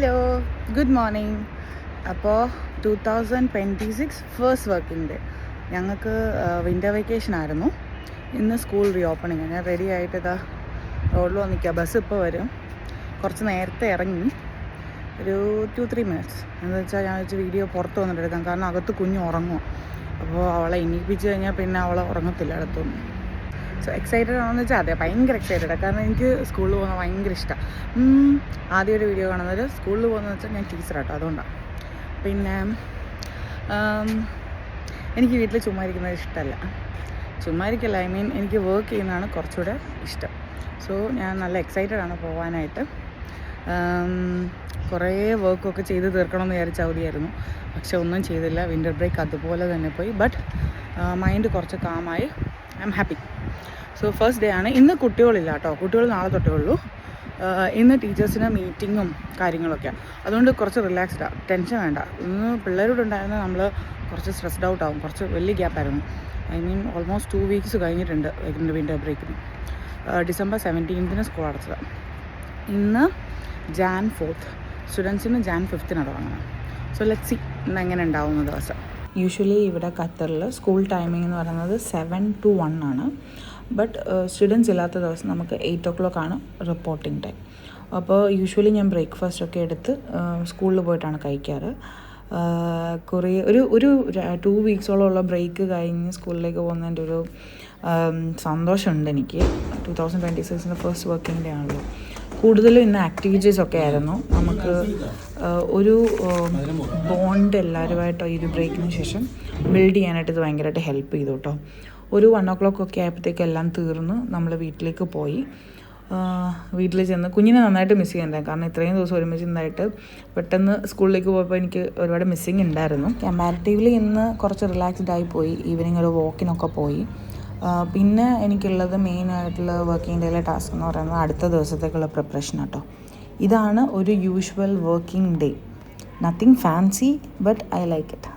Hello, good morning. അപ്പോൾ 2026 first working day. ഞങ്ങൾക്ക് winter vacation ആയിരുന്നു. ഇന്ന് സ്കൂൾ റീ ഓപ്പണിങ്. ഞാൻ റെഡി ആയിട്ട് ഇതാ റോഡിൽ വന്നിരിക്കുക. ബസ് ഇപ്പോൾ വരും. കുറച്ച് നേരത്തെ ഇറങ്ങി, ഒരു 2-3 മിനിറ്റ്സ്. എന്ന് വെച്ചാൽ ഞാൻ വെച്ച് വീഡിയോ പുറത്ത് വന്നിട്ട് എടുക്കാം. കാരണം അകത്ത് കുഞ്ഞ് ഉറങ്ങും. അപ്പോൾ അവളെ എണീപ്പിച്ച് കഴിഞ്ഞാൽ പിന്നെ അവളെ ഉറങ്ങത്തില്ല അടുത്തൊന്നും. സോ എക്സൈറ്റഡ് ആണെന്ന് വെച്ചാൽ അതെ, ഭയങ്കര എക്സൈറ്റഡ്. കാരണം എനിക്ക് സ്കൂളിൽ പോകുന്നത് ഭയങ്കര ഇഷ്ടമാണ്. ആദ്യം ഒരു വീഡിയോ കാണുന്നത് സ്കൂളിൽ പോകുന്നതെന്ന് വെച്ചാൽ ഞാൻ ടീച്ചറാട്ടോ, അതുകൊണ്ടാണ്. പിന്നെ എനിക്ക് വീട്ടിൽ ചുമ്മാ ഇരിക്കുന്നത് ഇഷ്ടമല്ല. ചുമ്മാ ഇരിക്കല്ല, എനിക്ക് വർക്ക് ചെയ്യുന്നതാണ് കുറച്ചുകൂടെ ഇഷ്ടം. സോ ഞാൻ നല്ല എക്സൈറ്റഡ് ആണ് പോകാനായിട്ട്. കുറേ വർക്കൊക്കെ ചെയ്ത് തീർക്കണമെന്ന് വിചാരിച്ച അവധിയായിരുന്നു, പക്ഷെ ഒന്നും ചെയ്തില്ല. വിൻ്റർ ബ്രേക്ക് അതുപോലെ തന്നെ പോയി. ബട്ട് മൈൻഡ് കുറച്ച് കാമായി. I am happy. So first day ആണ്. ഇന്ന് കുട്ടികളില്ല കേട്ടോ, കുട്ടികൾ നാളെ തൊട്ടേ ഉള്ളൂ. ഇന്ന് ടീച്ചേഴ്സിന് മീറ്റിങ്ങും കാര്യങ്ങളൊക്കെയാണ്, അതുകൊണ്ട് കുറച്ച് റിലാക്സ്ഡാണ്, ടെൻഷൻ വേണ്ട. ഇന്ന് പിള്ളേരോട് ഉണ്ടായിരുന്ന നമ്മൾ കുറച്ച് സ്ട്രെസ്ഡ് ഔട്ട് ആവും. കുറച്ച് വലിയ ഗ്യാപ്പായിരുന്നു. ഓൾമോസ്റ്റ് 2 വീക്സ് കഴിഞ്ഞിട്ടുണ്ട് വിൻ്റർ ബ്രേക്കിന്. December 17th സ്കൂൾ അടച്ചതാണ്. ഇന്ന് Jan 4th, സ്റ്റുഡൻസിന് Jan 5th തുടങ്ങണം. സോ ലെറ്റ്സ് സീ ഇന്ന് എങ്ങനെ ഉണ്ടാവുന്ന ദിവസം. യൂഷ്വലി ഇവിടെ ഖത്തറിൽ സ്കൂൾ ടൈമിംഗ് എന്ന് പറയുന്നത് 7 to 1 ആണ്. ബട്ട് സ്റ്റുഡൻസ് ഇല്ലാത്ത ദിവസം നമുക്ക് 8 o'clock ആണ് റിപ്പോർട്ടിംഗ് ടൈം. അപ്പോൾ യൂഷ്വലി ഞാൻ ബ്രേക്ക്ഫാസ്റ്റൊക്കെ എടുത്ത് സ്കൂളിൽ പോയിട്ടാണ് കഴിക്കാറ്. കുറേ ഒരു 2 വീക്സോളമുള്ള ബ്രേക്ക് കഴിഞ്ഞ് സ്കൂളിലേക്ക് പോകുന്നതിൻ്റെ ഒരു സന്തോഷമുണ്ട് എനിക്ക്. 2026 ഫസ്റ്റ് വർക്കിംഗ് ഡേ ആണല്ലോ. കൂടുതലും ഇന്ന് ആക്ടിവിറ്റീസൊക്കെ ആയിരുന്നു. നമുക്ക് ഒരു ബോണ്ട് എല്ലാവരുമായിട്ട് ഈ ഒരു ബ്രേക്കിന് ശേഷം ബിൽഡ് ചെയ്യാനായിട്ട് ഇത് ഭയങ്കരമായിട്ട് ഹെൽപ്പ് ചെയ്തു കേട്ടോ. ഒരു 1 o'clock ഒക്കെ ആയപ്പോഴത്തേക്ക് എല്ലാം തീർന്ന് നമ്മൾ വീട്ടിലേക്ക് പോയി. വീട്ടിൽ ചെന്ന് കുഞ്ഞിനെ നന്നായിട്ട് മിസ് ചെയ്യുന്നുണ്ടായിരുന്നു. കാരണം ഇത്രയും ദിവസം ഒരുമിച്ച് നിന്നായിട്ട് പെട്ടെന്ന് സ്കൂളിലേക്ക് പോയപ്പോൾ എനിക്ക് ഒരുപാട് മിസ്സിങ് ഉണ്ടായിരുന്നു. കമ്പാരിറ്റീവ്ലി ഇന്ന് കുറച്ച് റിലാക്സ്ഡ് ആയി പോയി. ഈവനിങ് ഒരു വാക്കിനൊക്കെ പോയി. പിന്നെ എനിക്കുള്ളത് മെയിനായിട്ടുള്ള വർക്കിംഗ് ഡേയിലെ ടാസ്ക് എന്ന് പറയുന്നത് അടുത്ത ദിവസത്തേക്കുള്ള പ്രിപ്പറേഷൻ കേട്ടോ. ഇതാണ് ഒരു usual working day. Nothing fancy, but I like it.